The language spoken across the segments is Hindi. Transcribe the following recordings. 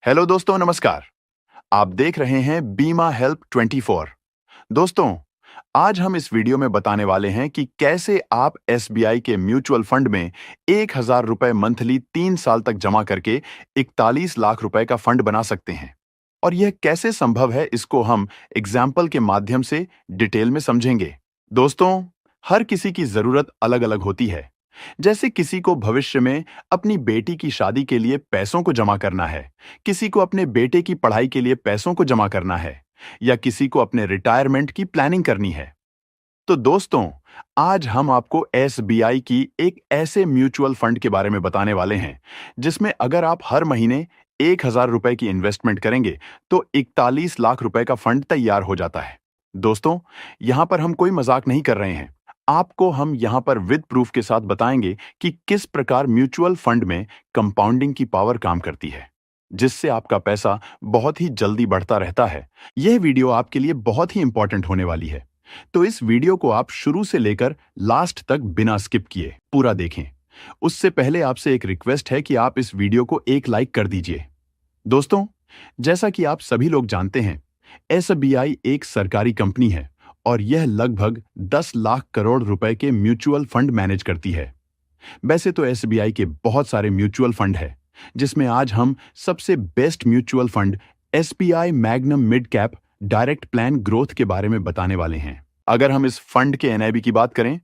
हेलो दोस्तों, नमस्कार। आप देख रहे हैं बीमा हेल्प 24। दोस्तों, आज हम इस वीडियो में बताने वाले हैं कि कैसे आप एसबीआई के म्यूचुअल फंड में 1,000 रुपए मंथली 3 साल तक जमा करके 41 लाख रुपए का फंड बना सकते हैं। और यह कैसे संभव है, इसको हम एग्जाम्पल के माध्यम से डिटेल में समझेंगे। दोस्तों, हर किसी की जरूरत अलग-अलग होती है। जैसे किसी को भविष्य में अपनी बेटी की शादी के लिए पैसों को जमा करना है, किसी को अपने बेटे की पढ़ाई के लिए पैसों को जमा करना है, या किसी को अपने रिटायरमेंट की प्लानिंग करनी है। तो दोस्तों, आज हम आपको एसबीआई की एक ऐसे म्यूचुअल फंड के बारे में बताने वाले हैं, जिसमें अगर आप हर महीने 1,000 रुपए की इन्वेस्टमेंट करेंगे, तो 41 लाख रुपए का फंड तैयार हो जाता है। दोस्तों, यहां पर हम कोई मजाक नहीं कर रहे हैं। आपको हम यहां पर विद प्रूफ के साथ बताएंगे कि किस प्रकार म्यूचुअल फंड में कंपाउंडिंग की पावर काम करती है, जिससे आपका पैसा बहुत ही जल्दी बढ़ता रहता है। यह वीडियो आपके लिए बहुत ही इंपॉर्टेंट होने वाली है, तो इस वीडियो को आप शुरू से लेकर लास्ट तक बिना स्किप किए पूरा देखें। उससे पहले आपसे एक रिक्वेस्ट है कि आप इस वीडियो को एक लाइक कर दीजिए। दोस्तों, जैसा कि आप सभी लोग जानते हैं, एसबीआई एक सरकारी कंपनी है और यह लगभग 10 लाख करोड़ रुपए के म्यूचुअल फंड मैनेज करती है। वैसे तो एसबीआई के बहुत सारे म्यूचुअल फंड है, जिसमें आज हम सबसे best mutual fund SBI magnum mid cap direct plan growth के बारे में बताने वाले हैं। अगर हम इस फंड के एनआईबी की बात करें,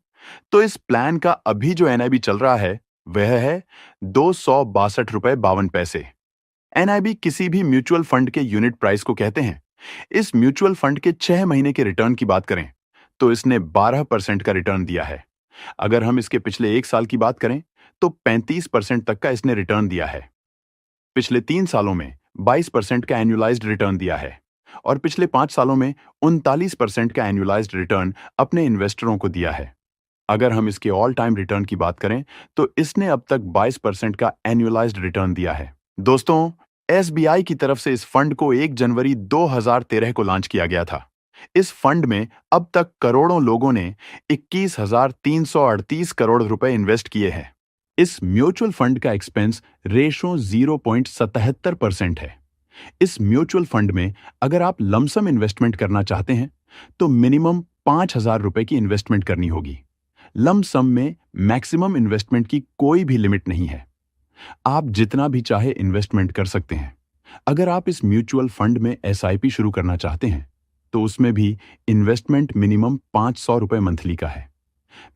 तो इस प्लान का अभी जो एनआईबी चल रहा है वह है 262.52 रुपए। एनआईबी किसी भी म्यूचुअल फंड के यूनिट प्राइस को कहते हैं। इस म्यूचुअल फंड के 6 महीने के रिटर्न की बात करें, तो इसने 12% का रिटर्न दिया है। अगर हम इसके पिछले 1 साल की बात करें, तो 35% तक का इसने रिटर्न दिया है। पिछले 3 सालों में 22% का एनुअलाइज्ड रिटर्न दिया है और पिछले 5 सालों में 39% का एनुअलाइज्ड रिटर्न अपने इन्वेस्टरों को दिया है। अगर हम इसके ऑल टाइम रिटर्न की बात करें, तो इसने अब तक 22% का एनुअलाइज्ड रिटर्न दिया है। दोस्तों, एसबीआई की तरफ से इस फंड को 1 जनवरी 2013 को लॉन्च किया गया था। इस फंड में अब तक करोड़ों लोगों ने 21,338 करोड़ रुपए इन्वेस्ट किए हैं। इस म्यूचुअल फंड का एक्सपेंस रेशो 0.77% है। इस म्यूचुअल फंड में अगर आप लमसम इन्वेस्टमेंट करना चाहते हैं, तो मिनिमम 5,000 रुपए की इन्वेस्टमेंट करनी होगी। लमसम में मैक्सिमम इन्वेस्टमेंट की कोई भी लिमिट नहीं है। आप जितना भी चाहे इन्वेस्टमेंट कर सकते हैं। अगर आप इस म्यूचुअल फंड में एसआईपी शुरू करना चाहते हैं, तो उसमें भी इन्वेस्टमेंट मिनिमम 500 रुपए मंथली का है।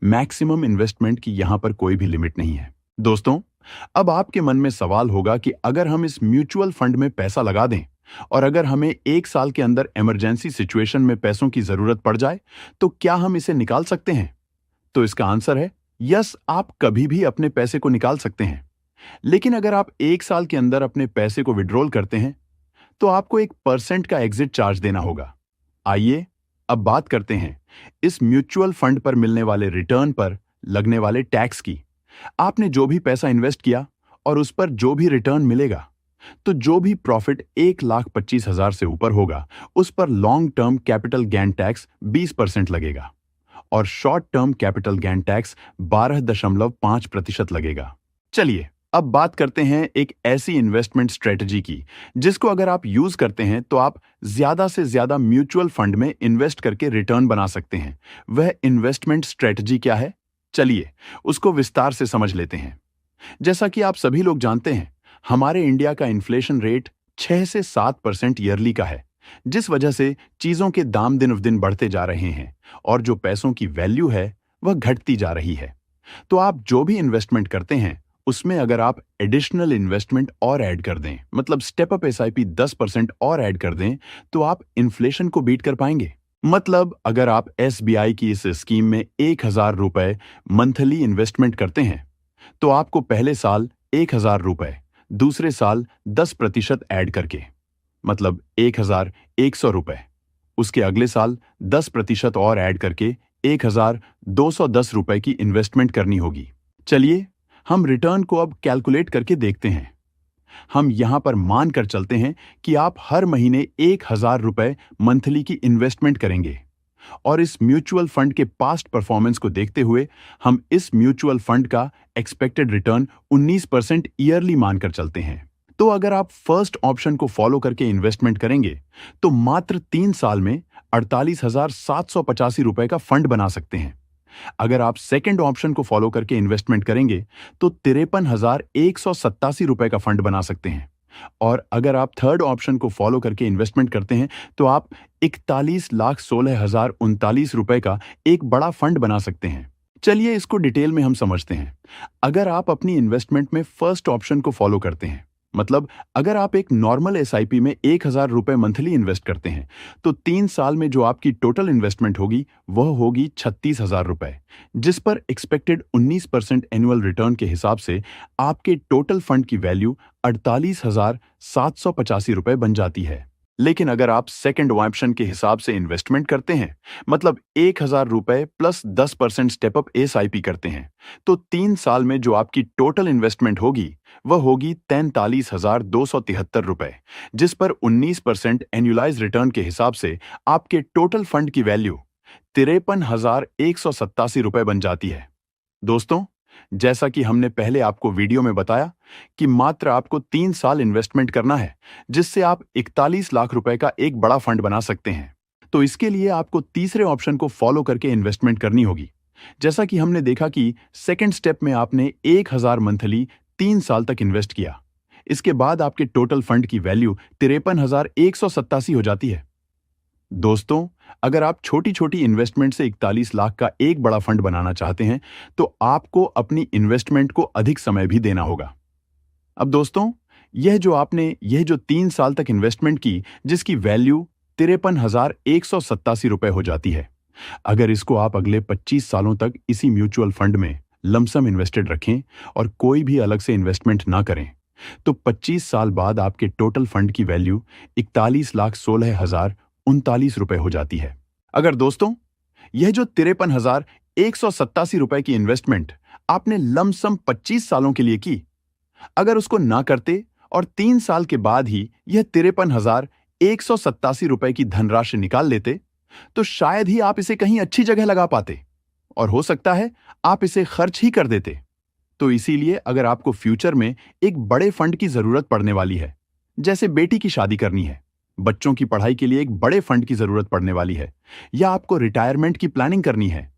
मैक्सिमम इन्वेस्टमेंट की यहां पर कोई भी लिमिट नहीं है। दोस्तों, अब आपके मन में सवाल होगा कि अगर हम इस म्यूचुअल फंड में पैसा लगा दें और अगर हमें 1 साल के अंदर इमरजेंसी सिचुएशन में पैसों की जरूरत पड़ जाए, तो क्या हम इसे निकाल सकते हैं? तो इसका आंसर है यस, आप कभी भी अपने पैसे को निकाल सकते हैं। लेकिन अगर आप 1 साल के अंदर अपने पैसे को विड्रॉल करते हैं, तो आपको 1% का एग्जिट चार्ज देना होगा। आइए अब बात करते हैं इस म्यूचुअल फंड पर मिलने वाले रिटर्न पर लगने वाले टैक्स की। आपने जो भी पैसा इन्वेस्ट किया और उस पर जो भी रिटर्न मिलेगा, तो जो भी प्रॉफिट 1,25,000 से ऊपर होगा, उस पर long term capital gain tax 20% लगेगा और short term capital gain tax 12.5% लगेगा। चलिए अब बात करते हैं एक ऐसी इन्वेस्टमेंट स्ट्रेटजी की, जिसको अगर आप यूज करते हैं, तो आप ज्यादा से ज्यादा म्यूचुअल फंड में इन्वेस्ट करके रिटर्न बना सकते हैं। वह इन्वेस्टमेंट स्ट्रेटजी क्या है, चलिए उसको विस्तार से समझ लेते हैं। जैसा कि आप सभी लोग जानते हैं, हमारे इंडिया का इन्फ्लेशन रेट 6 से 7% ईयरली का है, जिस वजह से चीजों के दाम दिन दिन बढ़ते जा रहे हैं और जो पैसों की वैल्यू है वह घटती जा रही है। तो आप जो भी इन्वेस्टमेंट करते हैं, उसमें अगर आप एडिशनल इन्वेस्टमेंट और ऐड कर दें, मतलब स्टेप अप एसआईपी 10% और ऐड कर दें, तो आप इन्फ्लेशन को बीट कर पाएंगे। मतलब अगर आप एसबीआई की इस स्कीम में 1,000 रुपए मंथली इन्वेस्टमेंट करते हैं, तो आपको पहले साल 1,000 रुपए, दूसरे साल 10% ऐड करके, मतलब 1,100 रुपए, उसके अगले साल 10% और ऐड करके 1,210 रुपए की इन्वेस्टमेंट करनी होगी। चलिए हम रिटर्न को अब कैलकुलेट करके देखते हैं। हम यहां पर मान कर चलते हैं कि आप हर महीने 1,000 रुपए मंथली की इन्वेस्टमेंट करेंगे और इस म्यूचुअल फंड के पास्ट परफॉर्मेंस को देखते हुए हम इस म्यूचुअल फंड का एक्सपेक्टेड रिटर्न 19% ईयरली मानकर चलते हैं। तो अगर आप फर्स्ट ऑप्शन को फॉलो करके इन्वेस्टमेंट करेंगे तो मात्र 3 साल में 48,785 रुपए का फंड बना सकते हैं। अगर आप सेकंड ऑप्शन को फॉलो करके इन्वेस्टमेंट करेंगे तो 53,187 रुपए का फंड बना सकते हैं। और अगर आप थर्ड ऑप्शन को फॉलो करके इन्वेस्टमेंट करते हैं तो आप 41,16,039 रुपए का एक बड़ा फंड बना सकते हैं। चलिए इसको डिटेल में हम समझते हैं। अगर आप अपनी इन्वेस्टमेंट में फर्स्ट ऑप्शन को फॉलो करते हैं, मतलब अगर आप एक नॉर्मल एसआईपी में 1,000 रुपए मंथली इन्वेस्ट करते हैं तो 3 साल में जो आपकी टोटल इन्वेस्टमेंट होगी वह होगी 36,000 रुपए, जिस पर एक्सपेक्टेड 19% एनुअल रिटर्न के हिसाब से आपके टोटल फंड की वैल्यू 48,785 रुपए बन जाती है। लेकिन अगर आप सेकंड ऑप्शन के हिसाब से इन्वेस्टमेंट करते हैं, मतलब 1,000 रुपए प्लस 10% स्टेप अप एसआईपी करते हैं, तो 3 साल में जो आपकी टोटल इन्वेस्टमेंट होगी वह होगी 43,273 रुपए, जिस पर 19% एनुअलाइज रिटर्न के हिसाब से आपके टोटल फंड की वैल्यू 53,187 रुपए बन जाती है। दोस्तों, जैसा कि हमने पहले आपको वीडियो में बताया कि मात्र आपको 3 साल इन्वेस्टमेंट करना है, जिससे आप 41 लाख रुपए का एक बड़ा फंड बना सकते हैं। तो इसके लिए आपको तीसरे ऑप्शन को फॉलो करके इन्वेस्टमेंट करनी होगी। जैसा कि हमने देखा कि सेकंड स्टेप में आपने 1,000 मंथली 3 साल तक इन्वेस्ट किया। इसके बाद आपके टोटल फंड की वैल्यू 53,187 हो जाती है। दोस्तों, अगर आप छोटी छोटी इन्वेस्टमेंट से 41 लाख का एक बड़ा फंड बनाना चाहते हैं तो आपको अपनी इन्वेस्टमेंट को अधिक समय भी देना होगा। अब दोस्तों, यह जो 3 साल तक इन्वेस्टमेंट की, जिसकी वैल्यू 53,187 रुपए हो जाती है, अगर इसको आप अगले 25 सालों तक इसी म्यूचुअल फंड में लमसम इन्वेस्टेड रखें और कोई भी अलग से इन्वेस्टमेंट ना करें, तो 25 साल बाद आपके टोटल फंड की वैल्यू 41,16,039 रुपए हो जाती है। अगर दोस्तों, यह जो 53,187 रुपए की इन्वेस्टमेंट आपने लमसम 25 सालों के लिए की, अगर उसको ना करते और 3 साल के बाद ही यह 53,187 रुपए की धनराशि निकाल लेते, तो शायद ही आप इसे कहीं अच्छी जगह लगा पाते और हो सकता है आप इसे खर्च ही कर देते। तो इसीलिए अगर आपको फ्यूचर में एक बड़े फंड की जरूरत पड़ने वाली है, जैसे बेटी की शादी करनी है, बच्चों की पढ़ाई के लिए एक बड़े फंड की जरूरत पड़ने वाली है, या आपको रिटायरमेंट की प्लानिंग करनी है,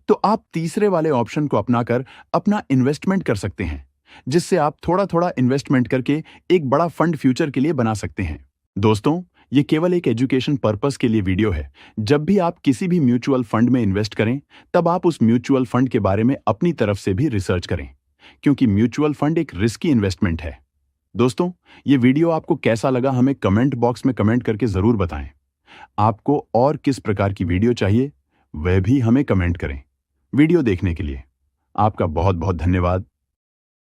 तो आप तीसरे वाले ऑप्शन को अपनाकर अपना इन्वेस्टमेंट कर सकते हैं, जिससे आप थोड़ा थोड़ा इन्वेस्टमेंट करके एक बड़ा फंड फ्यूचर के लिए बना सकते हैं। दोस्तों, ये केवल एक एजुकेशन पर्पस के लिए वीडियो है। जब भी आप किसी भी म्यूचुअल फंड में इन्वेस्ट करें, तब आप उस म्यूचुअल फंड के बारे में अपनी तरफ से भी रिसर्च करें, क्योंकि म्यूचुअल फंड एक रिस्की इन्वेस्टमेंट है। दोस्तों, ये वीडियो आपको कैसा लगा हमें कमेंट बॉक्स में कमेंट करके जरूर बताएं। आपको और किस प्रकार की वीडियो चाहिए वह भी हमें कमेंट करें। वीडियो देखने के लिए आपका बहुत बहुत धन्यवाद।